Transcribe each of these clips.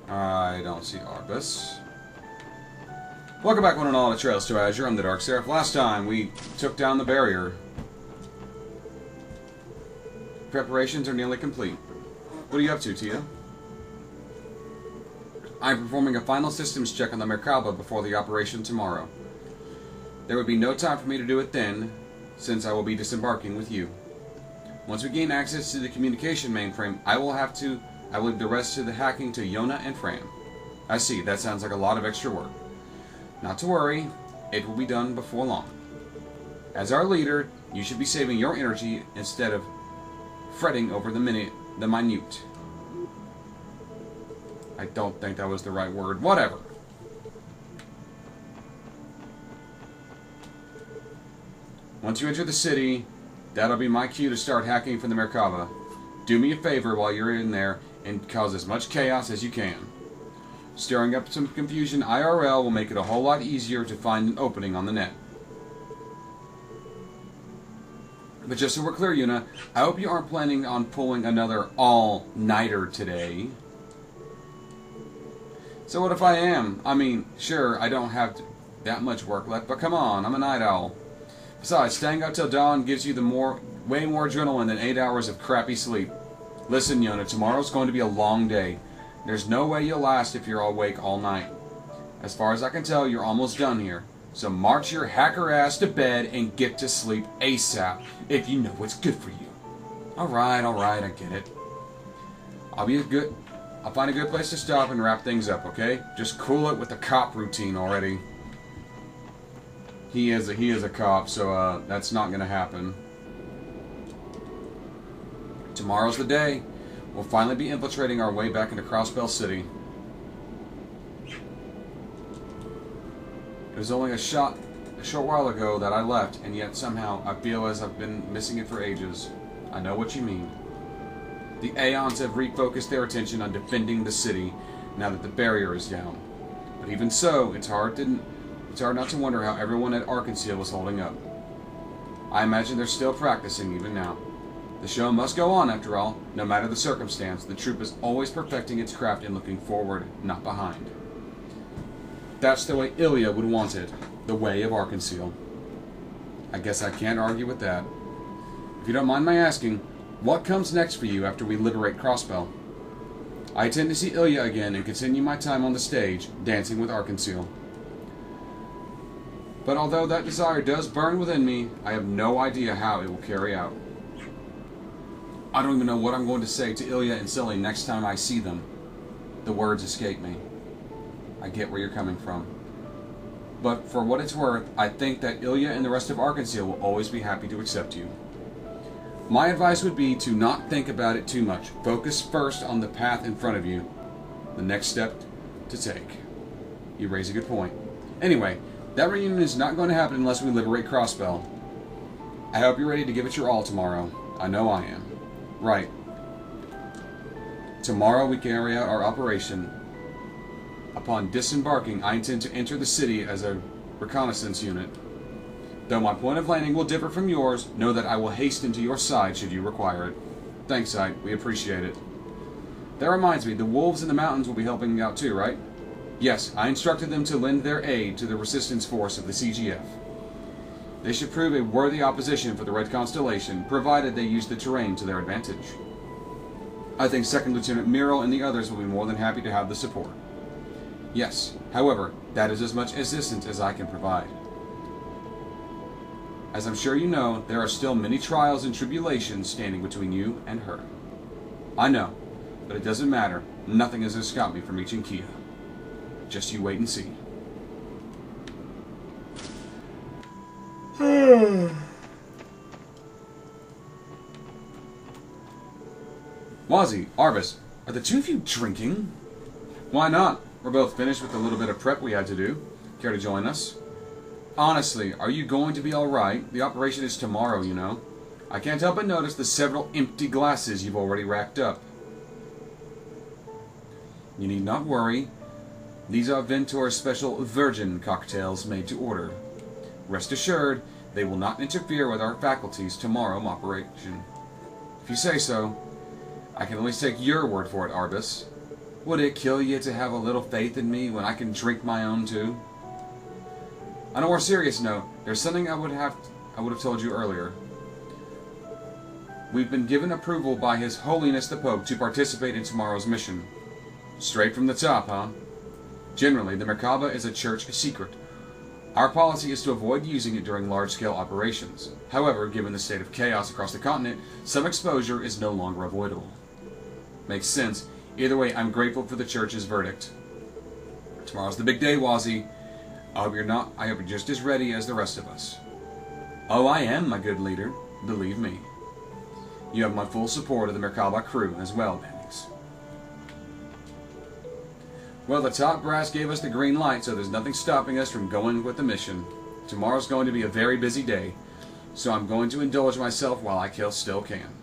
I don't see Arbus. Welcome back, one and all, to Trails to Azure. I'm TheDarkSeraph. Last time, we took down the barrier. Preparations are nearly complete. What are you up to, Tia? I'm performing a final systems check on the Merkaba before the operation tomorrow. There would be no time for me to do it then, since I will be disembarking with you. Once we gain access to the communication mainframe, I will leave the rest to the hacking to Yona and Fran. I see, that sounds like a lot of extra work. Not to worry, it will be done before long. As our leader, you should be saving your energy instead of fretting over the minute. I don't think that was the right word. Whatever. Once you enter the city, that'll be my cue to start hacking for the Merkaba. Do me a favor while you're in there and cause as much chaos as you can. Stirring up some confusion IRL will make it a whole lot easier to find an opening on the net. But just so we're clear, Yuna, I hope you aren't planning on pulling another all-nighter today. So what if I am? I mean, sure, I don't have that much work left, but come on, I'm a night owl. Besides, staying up till dawn gives you way more adrenaline than 8 hours of crappy sleep. Listen, Yona, tomorrow's going to be a long day. There's no way you'll last if you're awake all night. As far as I can tell, you're almost done here. So march your hacker ass to bed and get to sleep ASAP, if you know what's good for you. Alright, I get it. I'll find a good place to stop and wrap things up, okay? Just cool it with the cop routine already. He is a cop, so that's not going to happen. Tomorrow's the day. We'll finally be infiltrating our way back into Crossbell City. It was only a short while ago that I left, and yet somehow I feel as I've been missing it for ages. I know what you mean. The Aeons have refocused their attention on defending the city now that the barrier is down. But even so, it's hard not to wonder how everyone at Arkansas was holding up. I imagine they're still practicing even now. The show must go on, after all. No matter the circumstance, the troop is always perfecting its craft and looking forward, not behind. That's the way Ilya would want it. The way of Arkansas. I guess I can't argue with that. If you don't mind my asking, what comes next for you after we liberate Crossbell? I intend to see Ilya again and continue my time on the stage, dancing with Arkansas. But although that desire does burn within me, I have no idea how it will carry out. I don't even know what I'm going to say to Ilya and Silly next time I see them. The words escape me. I get where you're coming from. But for what it's worth, I think that Ilya and the rest of Arkansas will always be happy to accept you. My advice would be to not think about it too much. Focus first on the path in front of you. The next step to take. You raise a good point. Anyway, that reunion is not going to happen unless we liberate Crossbell. I hope you're ready to give it your all tomorrow. I know I am. Right. Tomorrow we carry out our operation. Upon disembarking, I intend to enter the city as a reconnaissance unit. Though my point of landing will differ from yours, know that I will hasten to your side should you require it. Thanks, Ike. We appreciate it. That reminds me, the wolves in the mountains will be helping out too, right? Yes, I instructed them to lend their aid to the resistance force of the CGF. They should prove a worthy opposition for the Red Constellation, provided they use the terrain to their advantage. I think Second Lieutenant Miro and the others will be more than happy to have the support. Yes, however, that is as much assistance as I can provide. As I'm sure you know, there are still many trials and tribulations standing between you and her. I know, but it doesn't matter. Nothing has stopped me from reaching Kia. Just you wait and see. Wazzy, Arbus, are the two of you drinking? Why not? We're both finished with the little bit of prep we had to do. Care to join us? Honestly, are you going to be alright? The operation is tomorrow, you know. I can't help but notice the several empty glasses you've already racked up. You need not worry. These are Ventor's special virgin cocktails made to order. Rest assured, they will not interfere with our faculty's tomorrow operation. If you say so, I can only take your word for it, Arbus. Would it kill you to have a little faith in me when I can drink my own too? On a more serious note, there's something I would have told you earlier. We've been given approval by His Holiness the Pope to participate in tomorrow's mission. Straight from the top, huh? Generally, the Merkaba is a church secret. Our policy is to avoid using it during large-scale operations. However, given the state of chaos across the continent, some exposure is no longer avoidable. Makes sense. Either way, I'm grateful for the church's verdict. Tomorrow's the big day, Wazzy. I hope you're just as ready as the rest of us. Oh, I am, my good leader. Believe me. You have my full support of the Merkaba crew as well, Bendix. Well, the top brass gave us the green light, so there's nothing stopping us from going with the mission. Tomorrow's going to be a very busy day, so I'm going to indulge myself while I still can.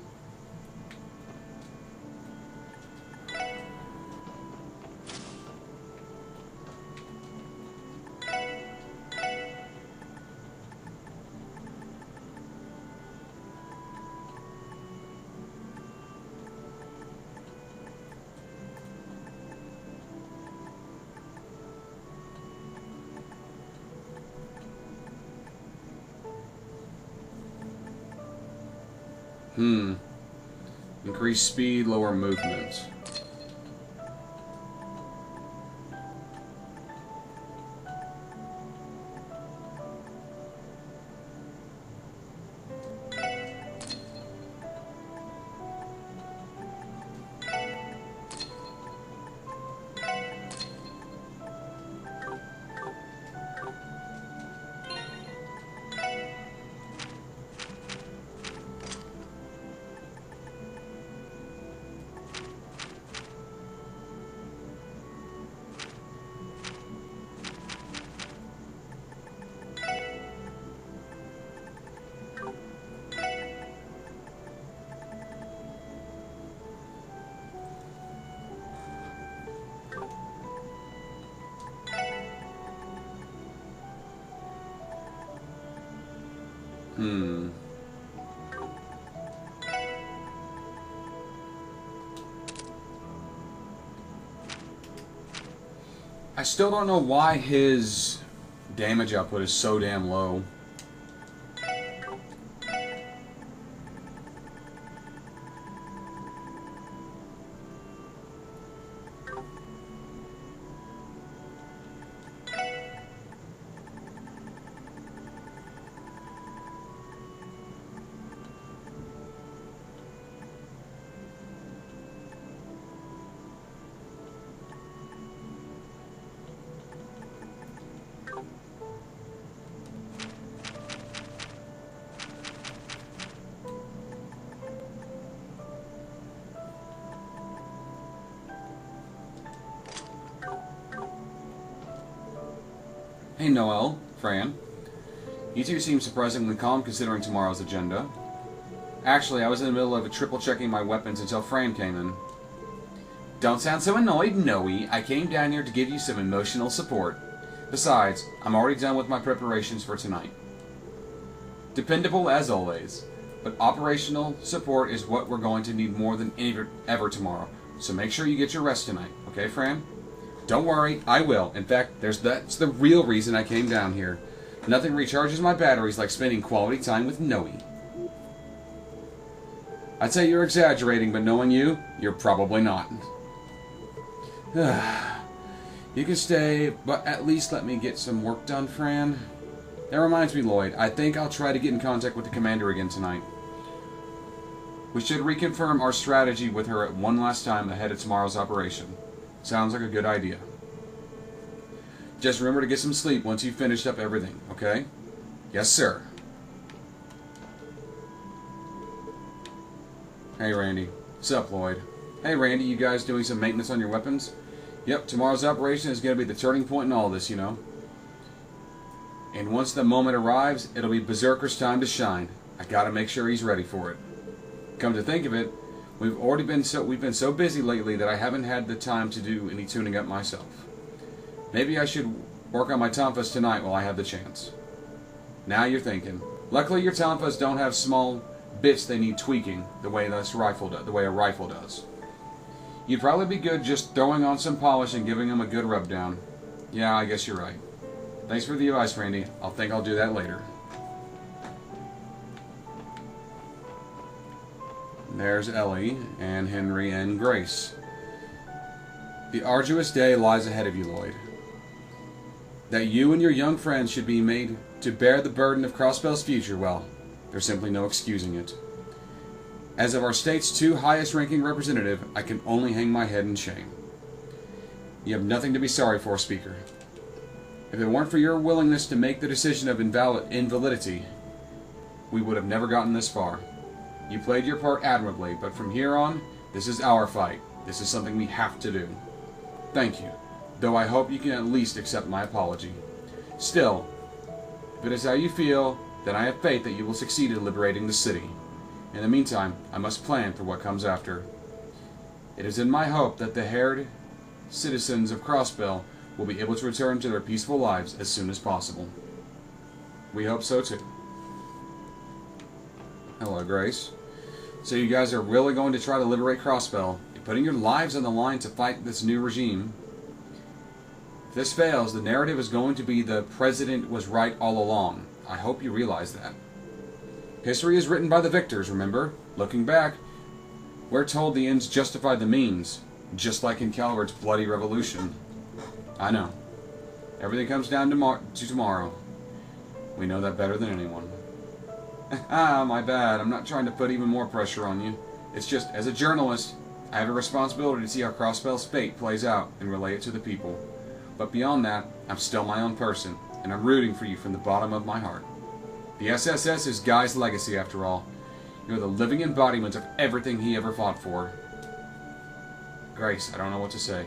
Increase speed, lower movement. I still don't know why his damage output is so damn low. Hey Noel, Fran. You two seem surprisingly calm considering tomorrow's agenda. Actually, I was in the middle of triple checking my weapons until Fran came in. Don't sound so annoyed, Noe. I came down here to give you some emotional support. Besides, I'm already done with my preparations for tonight. Dependable as always, but operational support is what we're going to need more than ever tomorrow, so make sure you get your rest tonight, okay, Fran? Don't worry, I will. In fact, that's the real reason I came down here. Nothing recharges my batteries like spending quality time with Noe. I'd say you're exaggerating, but knowing you, you're probably not. You can stay, but at least let me get some work done, Fran. That reminds me, Lloyd, I think I'll try to get in contact with the commander again tonight. We should reconfirm our strategy with her one last time ahead of tomorrow's operation. Sounds like a good idea. Just remember to get some sleep once you've finished up everything, okay? Yes, sir. Hey, Randy. Sup, Lloyd? Hey, Randy, you guys doing some maintenance on your weapons? Yep, tomorrow's operation is going to be the turning point in all this, you know. And once the moment arrives, it'll be Berserker's time to shine. I gotta make sure he's ready for it. Come to think of it, we've been so busy lately that I haven't had the time to do any tuning up myself. Maybe I should work on my Tonfas tonight while I have the chance. Now you're thinking. Luckily your Tonfas don't have small bits they need tweaking the way a rifle does. You'd probably be good just throwing on some polish and giving him a good rub down. Yeah, I guess you're right. Thanks for the advice, Randy. I'll think I'll do that later. There's Ellie, and Henry, and Grace. The arduous day lies ahead of you, Lloyd. That you and your young friends should be made to bear the burden of Crossbell's future, well, there's simply no excusing it. As of our state's 2 highest-ranking representative, I can only hang my head in shame. You have nothing to be sorry for, Speaker. If it weren't for your willingness to make the decision of invalidity, we would have never gotten this far. You played your part admirably, but from here on, this is our fight. This is something we have to do. Thank you, though I hope you can at least accept my apology. Still, if it is how you feel, then I have faith that you will succeed in liberating the city. In the meantime, I must plan for what comes after. It is in my hope that the harried citizens of Crossbell will be able to return to their peaceful lives as soon as possible. We hope so too. Hello, Grace. So you guys are really going to try to liberate Crossbell? You're putting your lives on the line to fight this new regime. If this fails, the narrative is going to be the president was right all along. I hope you realize that. History is written by the victors, remember? Looking back, we're told the ends justify the means, just like in Calvert's bloody revolution. I know. Everything comes down to tomorrow. We know that better than anyone. My bad. I'm not trying to put even more pressure on you. It's just, as a journalist, I have a responsibility to see how Crossbell's fate plays out and relay it to the people. But beyond that, I'm still my own person, and I'm rooting for you from the bottom of my heart. The SSS is Guy's legacy, after all. You're the living embodiment of everything he ever fought for. Grace, I don't know what to say.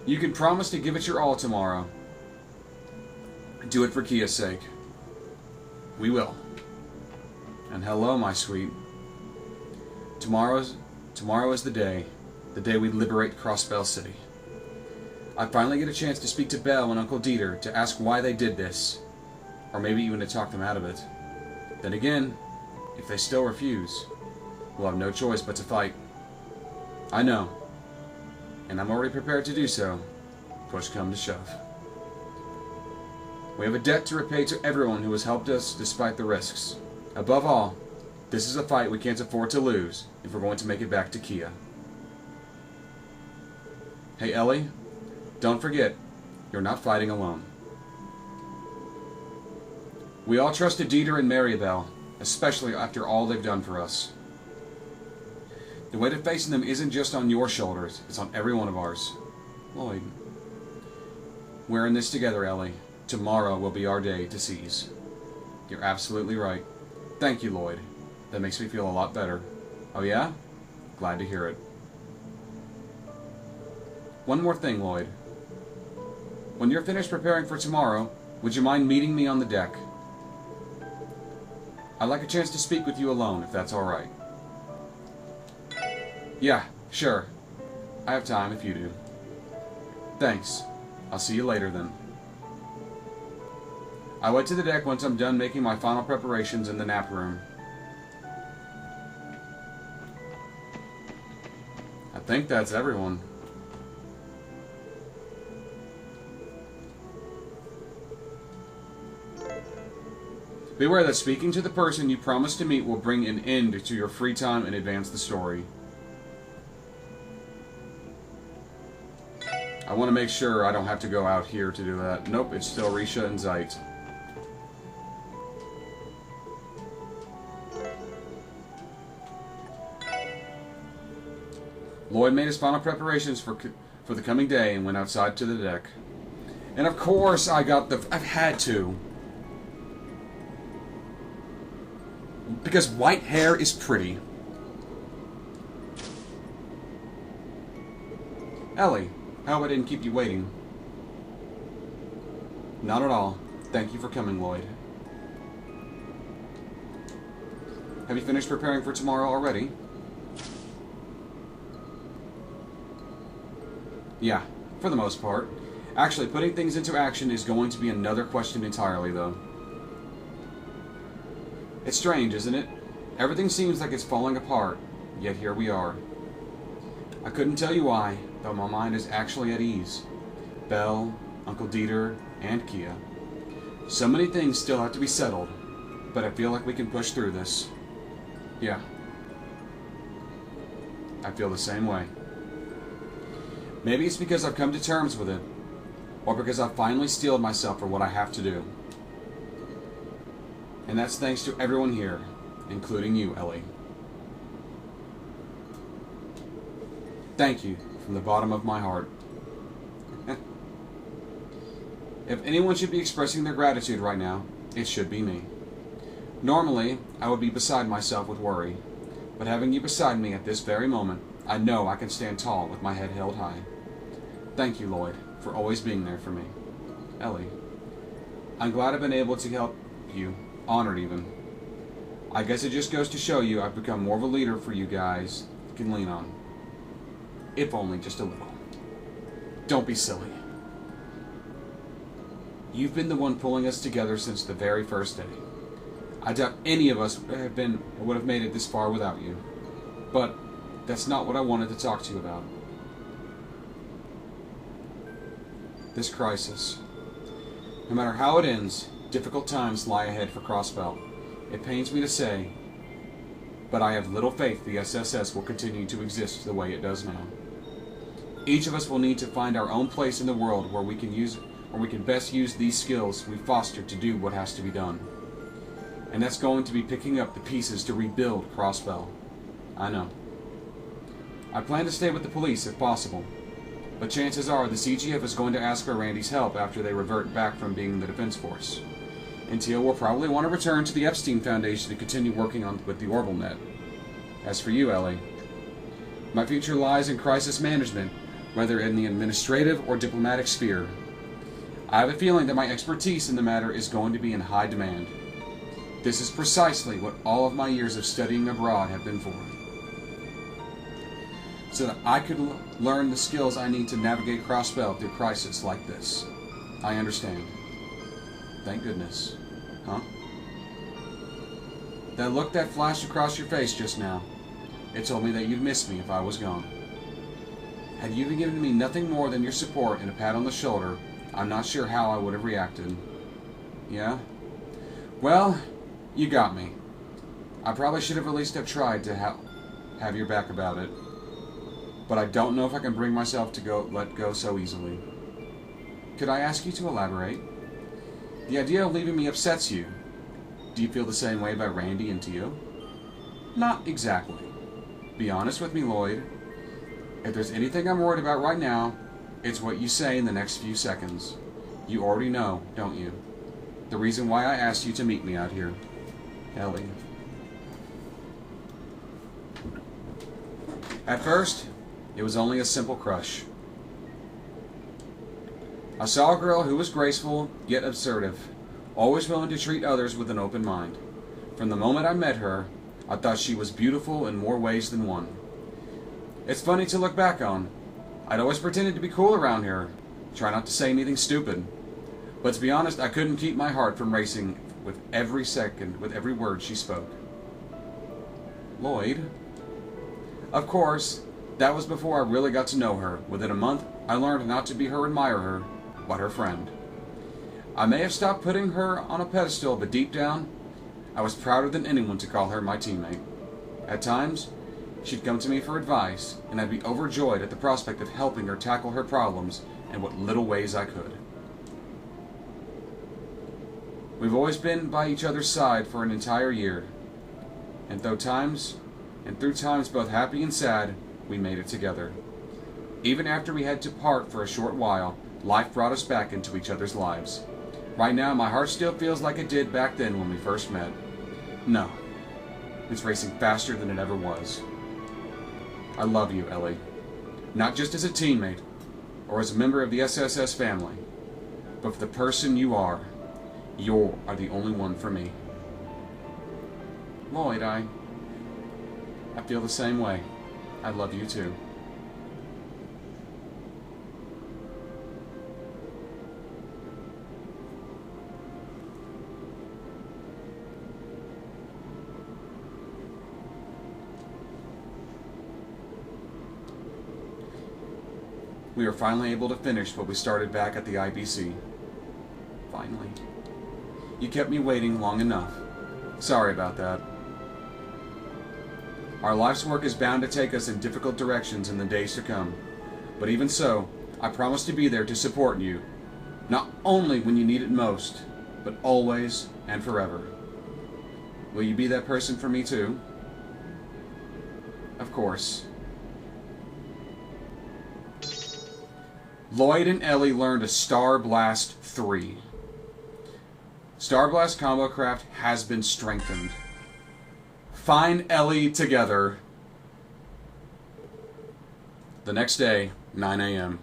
You can promise to give it your all tomorrow. Do it for Kia's sake. We will. And hello, my sweet. Tomorrow is the day we liberate Crossbell City. I finally get a chance to speak to Belle and Uncle Dieter to ask why they did this, or maybe even to talk them out of it. Then again, if they still refuse, we'll have no choice but to fight. I know, and I'm already prepared to do so, push come to shove. We have a debt to repay to everyone who has helped us despite the risks. Above all, this is a fight we can't afford to lose if we're going to make it back to Kia. Hey Ellie, don't forget, you're not fighting alone. We all trusted Dieter and Maribel, especially after all they've done for us. The weight of facing them isn't just on your shoulders, it's on every one of ours. Lloyd. We're in this together, Ellie. Tomorrow will be our day to seize. You're absolutely right. Thank you, Lloyd. That makes me feel a lot better. Oh yeah? Glad to hear it. One more thing, Lloyd. When you're finished preparing for tomorrow, would you mind meeting me on the deck? I'd like a chance to speak with you alone, if that's alright. Yeah, sure. I have time if you do. Thanks. I'll see you later then. I went to the deck once I'm done making my final preparations in the nap room. I think that's everyone. Beware that speaking to the person you promised to meet will bring an end to your free time and advance the story. I want to make sure I don't have to go out here to do that. Nope, it's still Risha and Zeit. Lloyd made his final preparations for the coming day and went outside to the deck. And of course I've had to. Because white hair is pretty. Ellie, I hope I didn't keep you waiting. Not at all. Thank you for coming, Lloyd. Have you finished preparing for tomorrow already? Yeah, for the most part. Actually, putting things into action is going to be another question entirely, though. It's strange, isn't it? Everything seems like it's falling apart, yet here we are. I couldn't tell you why, though my mind is actually at ease. Belle, Uncle Dieter, and Kia. So many things still have to be settled, but I feel like we can push through this. Yeah. I feel the same way. Maybe it's because I've come to terms with it, or because I've finally steeled myself for what I have to do. And that's thanks to everyone here, including you, Ellie. Thank you from the bottom of my heart. If anyone should be expressing their gratitude right now, it should be me. Normally, I would be beside myself with worry, but having you beside me at this very moment, I know I can stand tall with my head held high. Thank you, Lloyd, for always being there for me. Ellie, I'm glad I've been able to help you, honored even. I guess it just goes to show you I've become more of a leader for you guys can lean on. If only just a little. Don't be silly. You've been the one pulling us together since the very first day. I doubt any of us would have made it this far without you. But that's not what I wanted to talk to you about. This crisis. No matter how it ends, difficult times lie ahead for Crossbelt. It pains me to say, but I have little faith the SSS will continue to exist the way it does now. Each of us will need to find our own place in the world where we can best use these skills we fostered to do what has to be done. And that's going to be picking up the pieces to rebuild Crossbell. I know. I plan to stay with the police if possible, but chances are the CGF is going to ask for Randy's help after they revert back from being in the Defense Force. And Teal will probably want to return to the Epstein Foundation to continue working with the OrbitalNet. As for you, Ellie, my future lies in crisis management, whether in the administrative or diplomatic sphere. I have a feeling that my expertise in the matter is going to be in high demand. This is precisely what all of my years of studying abroad have been for. So that I could learn the skills I need to navigate Crossbell through crises like this. I understand. Thank goodness. Huh? That look that flashed across your face just now, it told me that you'd miss me if I was gone. Had you given me nothing more than your support and a pat on the shoulder, I'm not sure how I would have reacted. Yeah? Well, you got me. I probably should have at least have tried to have your back about it. But I don't know if I can bring myself to let go so easily. Could I ask you to elaborate? The idea of leaving me upsets you. Do you feel the same way about Randy and Tio? Not exactly. Be honest with me, Lloyd. If there's anything I'm worried about right now, it's what you say in the next few seconds. You already know, don't you? The reason why I asked you to meet me out here. Ellie. At first, it was only a simple crush. I saw a girl who was graceful, yet assertive, always willing to treat others with an open mind. From the moment I met her, I thought she was beautiful in more ways than one. It's funny to look back on. I'd always pretended to be cool around her, try not to say anything stupid. But to be honest, I couldn't keep my heart from racing with every second, with every word she spoke. Lloyd. Of course, that was before I really got to know her. Within a month, I learned not to be her admirer, but her friend. I may have stopped putting her on a pedestal, but deep down, I was prouder than anyone to call her my teammate. At times, she'd come to me for advice, and I'd be overjoyed at the prospect of helping her tackle her problems in what little ways I could. We've always been by each other's side for an entire year, and through times both happy and sad, we made it together. Even after we had to part for a short while, life brought us back into each other's lives. Right now, my heart still feels like it did back then when we first met. No, it's racing faster than it ever was. I love you, Ellie. Not just as a teammate, or as a member of the SSS family, but for the person you are. You are the only one for me. Lloyd, I feel the same way. I love you too. We are finally able to finish what we started back at the IBC. Finally. You kept me waiting long enough. Sorry about that. Our life's work is bound to take us in difficult directions in the days to come. But even so, I promise to be there to support you. Not only when you need it most, but always and forever. Will you be that person for me too? Of course. Lloyd and Ellie learned a Star Blast 3. Star Blast combo craft has been strengthened. Find Ellie together. The next day, 9 a.m.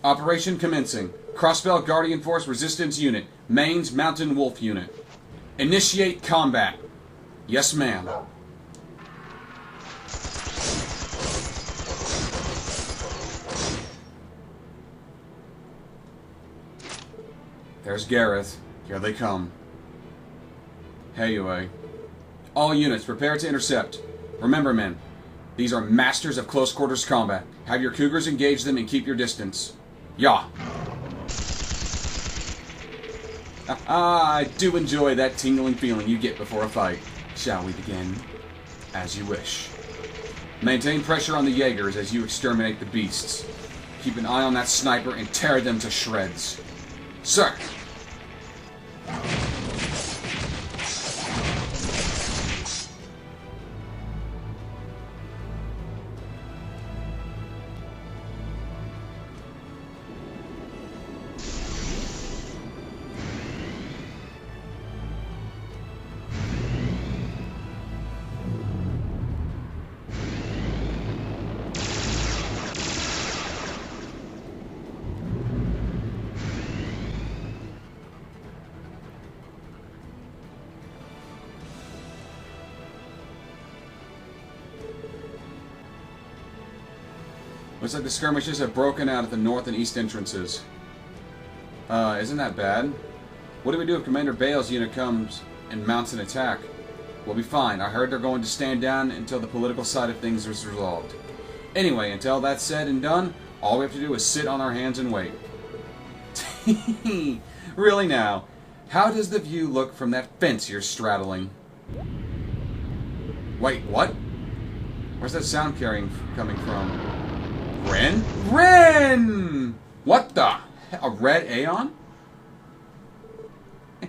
Operation commencing. Crossbell Guardian Force Resistance Unit. Maine's Mountain Wolf Unit. Initiate combat. Yes, ma'am. There's Gareth. Here they come. Hey, UA. All units, prepare to intercept. Remember, men, these are masters of close quarters combat. Have your cougars engage them and keep your distance. Yeah. I do enjoy that tingling feeling you get before a fight. Shall we begin? As you wish. Maintain pressure on the Jaegers as you exterminate the beasts. Keep an eye on that sniper and tear them to shreds. Sir! Looks like the skirmishes have broken out at the north and east entrances. Isn't that bad? What do we do if Commander Bale's unit comes and mounts an attack? We'll be fine. I heard they're going to stand down until the political side of things is resolved. Anyway, until that's said and done, all we have to do is sit on our hands and wait. Really now? How does the view look from that fence you're straddling? Wait, what? Where's that sound coming from? Ren? Ren! What the? A red Aeon?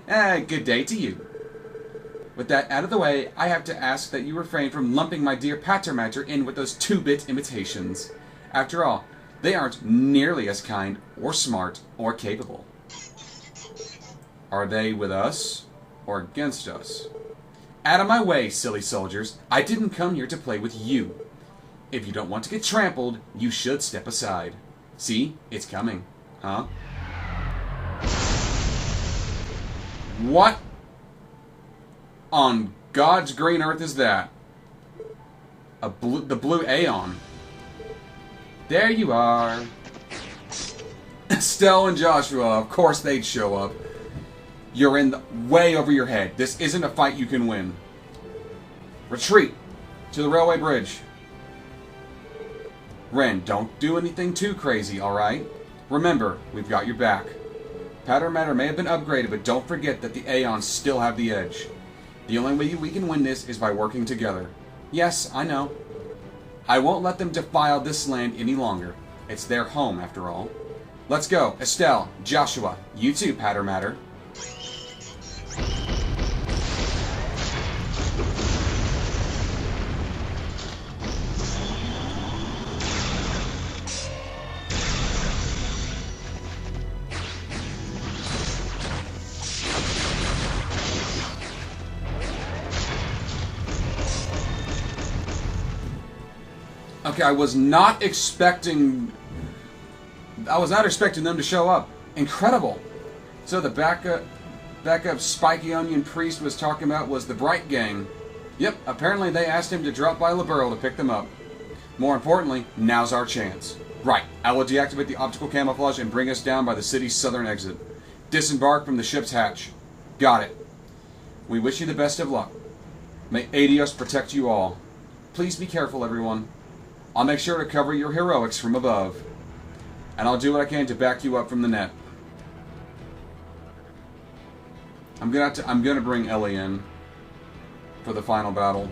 Good day to you. With that out of the way, I have to ask that you refrain from lumping my dear Patermatter in with those 2-bit imitations. After all, they aren't nearly as kind, or smart, or capable. Are they with us, or against us? Out of my way, silly soldiers. I didn't come here to play with you. If you don't want to get trampled, you should step aside. See? It's coming. Huh? What on God's green earth is that? The blue Aeon. There you are. Estelle and Joshua, of course they'd show up. You're in way over your head. This isn't a fight you can win. Retreat to the railway bridge. Ren, don't do anything too crazy, alright? Remember, we've got your back. Powder Matter may have been upgraded, but don't forget that the Aeons still have the edge. The only way we can win this is by working together. Yes, I know. I won't let them defile this land any longer. It's their home, after all. Let's go. Estelle, Joshua, you too, Powder Matter. Okay, I was not expecting I was not expecting them to show up. Incredible. So the backup spiky onion priest was talking about was the Bright Gang. Yep, apparently they asked him to drop by Liberl to pick them up. More importantly, now's our chance. Right, I will deactivate the optical camouflage and bring us down by the city's southern exit. Disembark from the ship's hatch. Got it. We wish you the best of luck. May Adios protect you all. Please be careful, everyone. I'll make sure to cover your heroics from above. And I'll do what I can to back you up from the net. I'm gonna bring Ellie in for the final battle.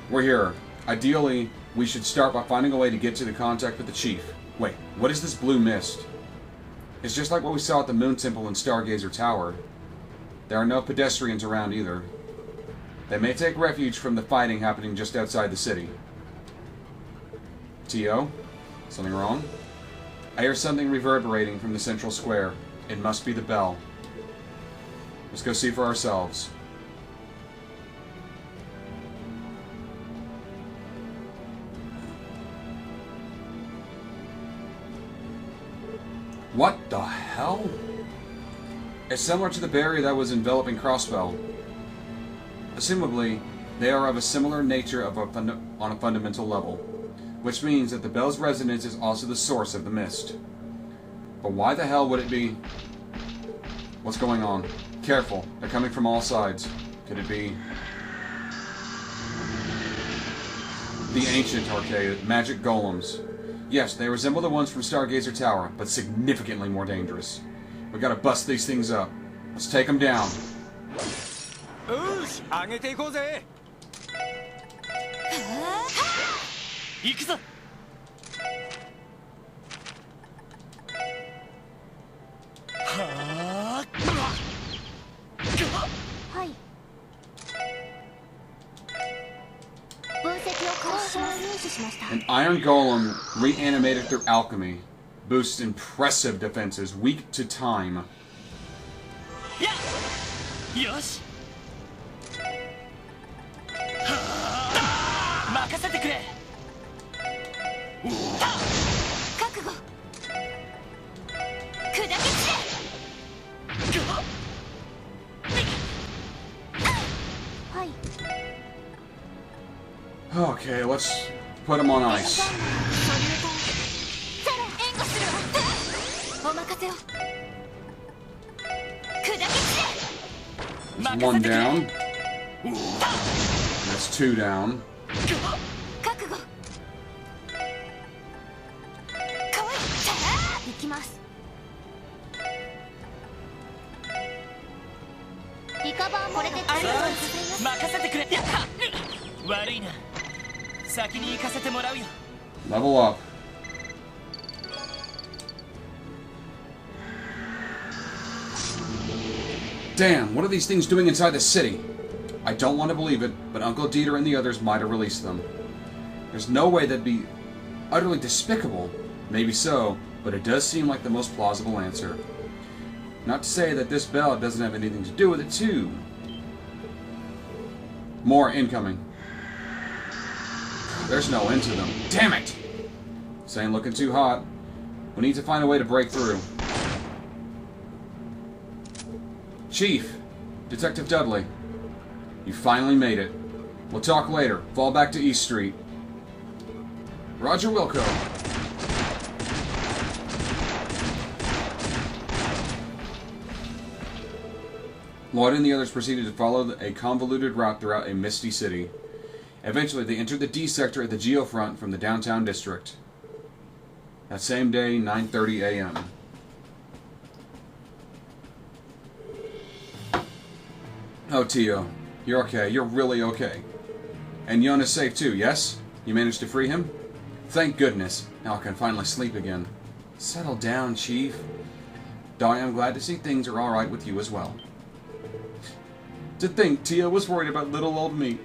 We're here. Ideally, we should start by finding a way to get to the contact with the chief. Wait, what is this blue mist? It's just like what we saw at the Moon Temple and Stargazer Tower. There are no pedestrians around either. They may take refuge from the fighting happening just outside the city. Tio? Something wrong? I hear something reverberating from the central square. It must be the bell. Let's go see for ourselves. What the hell? It's similar to the barrier that was enveloping Crossbell. Assumably, they are of a similar nature on a fundamental level, which means that the bell's resonance is also the source of the mist. But why the hell would it be? What's going on? Careful, they're coming from all sides. Could it be the ancient arcade magic golems? Yes, they resemble the ones from Stargazer Tower, but significantly more dangerous. We gotta bust these things up. Let's take them down. An iron golem reanimated through alchemy boosts impressive defenses, weak to time. Yosh. Okay, let's put him on ice. That's one down. That's two down. Level up. Damn, what are these things doing inside the city? I don't want to believe it, but Uncle Dieter and the others might have released them. There's no way that'd be utterly despicable. Maybe so, but it does seem like the most plausible answer. Not to say that this bell doesn't have anything to do with it, too. More incoming. There's no end to them. Damn it! This ain't looking too hot. We need to find a way to break through. Chief! Detective Dudley. You finally made it. We'll talk later. Fall back to East Street. Roger Wilco. Lloyd and the others proceeded to follow a convoluted route throughout a misty city. Eventually, they entered the D sector at the Geofront from the downtown district. That same day, 9:30 a.m. Oh, Tio. You're okay. You're really okay. And Yon is safe too, yes? You managed to free him? Thank goodness. Now I can finally sleep again. Settle down, Chief. Di, I'm glad to see things are alright with you as well. To think Tio was worried about little old me.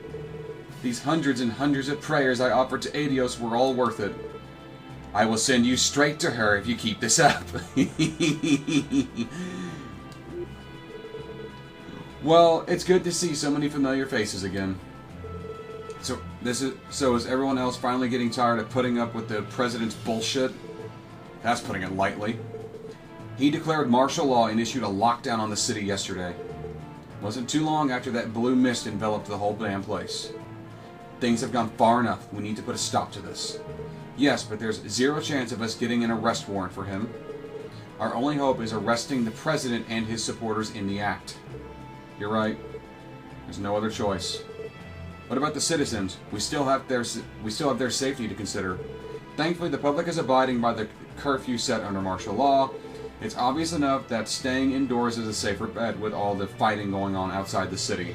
These hundreds and hundreds of prayers I offered to Adios were all worth it. I will send you straight to her if you keep this up. Well, it's good to see so many familiar faces again. So is everyone else finally getting tired of putting up with the president's bullshit? That's putting it lightly. He declared martial law and issued a lockdown on the city yesterday. Wasn't too long after that blue mist enveloped the whole damn place. Things have gone far enough. We need to put a stop to this. Yes, but there's zero chance of us getting an arrest warrant for him. Our only hope is arresting the president and his supporters in the act. You're right. There's no other choice. What about the citizens? We still have their safety to consider. Thankfully, the public is abiding by the curfew set under martial law. It's obvious enough that staying indoors is a safer bet with all the fighting going on outside the city.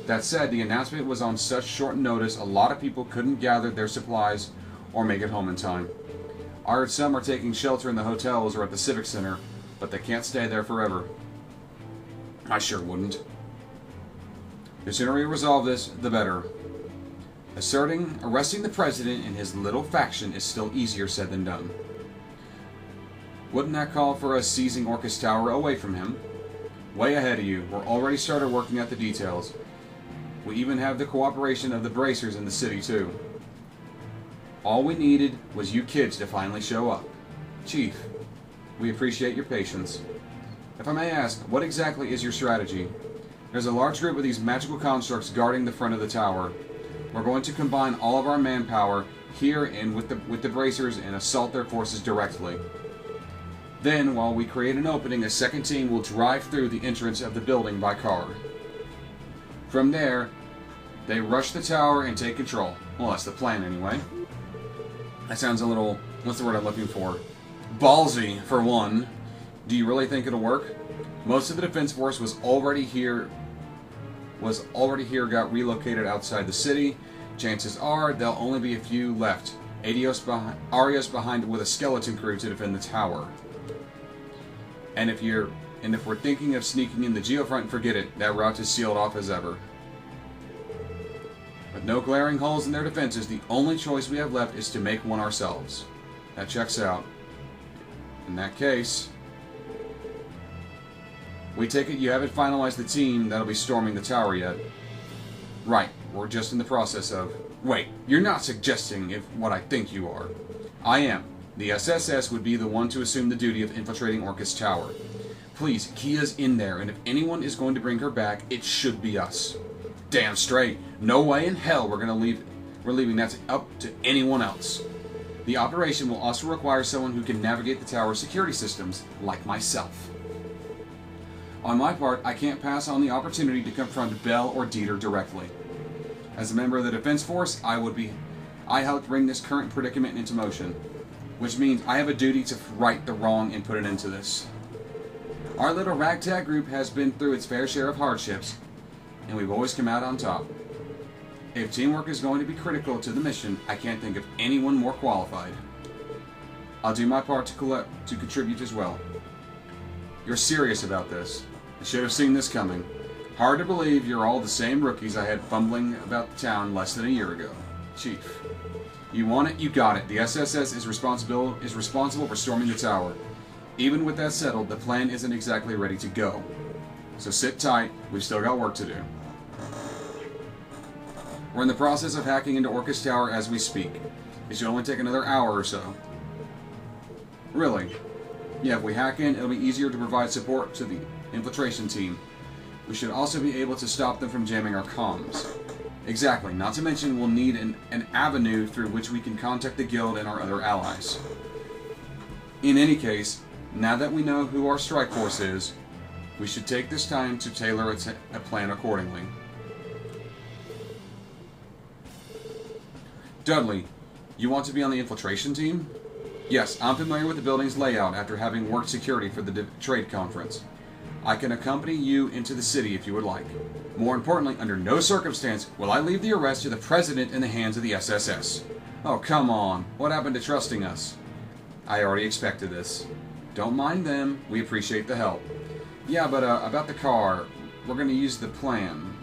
That said, the announcement was on such short notice, a lot of people couldn't gather their supplies or make it home in time. I heard some are taking shelter in the hotels or at the Civic Center, but they can't stay there forever. I sure wouldn't. The sooner we resolve this, the better. Arresting the president and his little faction is still easier said than done. Wouldn't that call for us seizing Orcus Tower away from him? Way ahead of you. We're already started working out the details. We even have the cooperation of the bracers in the city, too. All we needed was you kids to finally show up. Chief, we appreciate your patience. If I may ask, what exactly is your strategy? There's a large group of these magical constructs guarding the front of the tower. We're going to combine all of our manpower here and with the bracers and assault their forces directly. Then, while we create an opening, a second team will drive through the entrance of the building by car. From there, they rush the tower and take control. Well, that's the plan anyway. That sounds a little, what's the word I'm looking for? Ballsy, for one. Do you really think it'll work? Most of the defense force was already here, got relocated outside the city. Chances are there'll only be a few left. Arios behind with a skeleton crew to defend the tower. And if we're thinking of sneaking in the geofront, forget it. That route is sealed off as ever. With no glaring holes in their defenses, the only choice we have left is to make one ourselves. That checks out. In that case, we take it you haven't finalized the team that'll be storming the tower yet. Right, we're just in the process of... Wait, you're not suggesting what I think you are. I am. The SSS would be the one to assume the duty of infiltrating Orcus Tower. Please, Kia's in there, and if anyone is going to bring her back, it should be us. Damn straight. No way in hell we're leaving that up to anyone else. The operation will also require someone who can navigate the tower's security systems, like myself. On my part, I can't pass on the opportunity to confront Bell or Dieter directly. As a member of the Defense Force, I helped bring this current predicament into motion, which means I have a duty to right the wrong and put an end to this. Our little ragtag group has been through its fair share of hardships, and we've always come out on top. If teamwork is going to be critical to the mission, I can't think of anyone more qualified. I'll do my part to contribute as well. You're serious about this. I should have seen this coming. Hard to believe you're all the same rookies I had fumbling about the town less than a year ago. Chief. You want it, you got it. The SSS is responsible for storming the tower. Even with that settled, the plan isn't exactly ready to go. So sit tight, we've still got work to do. We're in the process of hacking into Orcus Tower as we speak. It should only take another hour or so. Really? Yeah, if we hack in, it'll be easier to provide support to the infiltration team. We should also be able to stop them from jamming our comms. Exactly, not to mention we'll need an avenue through which we can contact the guild and our other allies. In any case, now that we know who our strike force is, we should take this time to tailor a plan accordingly. Dudley, you want to be on the infiltration team? Yes, I'm familiar with the building's layout after having worked security for the trade conference. I can accompany you into the city if you would like. More importantly, under no circumstance will I leave the arrest to the President in the hands of the SSS. Oh, come on. What happened to trusting us? I already expected this. Don't mind them. We appreciate the help. Yeah, but about the car, we're going to use the plan.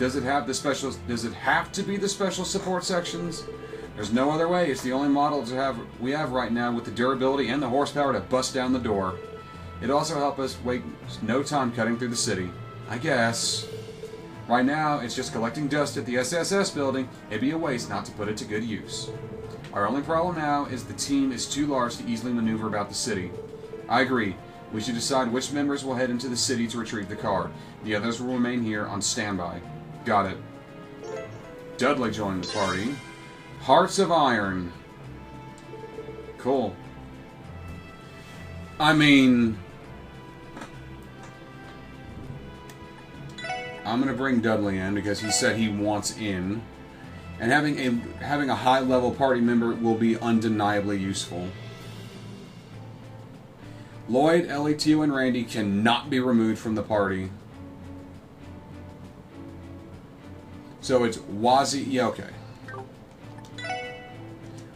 Does it have to be the special support sections? There's no other way. It's the only model we have right now with the durability and the horsepower to bust down the door. It'd also help us wait no time cutting through the city. I guess. Right now, it's just collecting dust at the SSS building. It'd be a waste not to put it to good use. Our only problem now is the team is too large to easily maneuver about the city. I agree. We should decide which members will head into the city to retrieve the card. The others will remain here on standby. Got it. Dudley joined the party. Hearts of Iron. Cool. I mean, I'm going to bring Dudley in because he said he wants in. And having a high-level party member will be undeniably useful. Lloyd, Ellie, Tio, and Randy cannot be removed from the party. So it's Wazzy. Yeah, okay.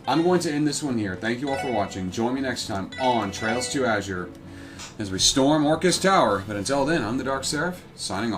I'm going to end this one here. Thank you all for watching. Join me next time on Trails to Azure as we storm Orcus Tower. But until then, I'm the Dark Seraph, signing off.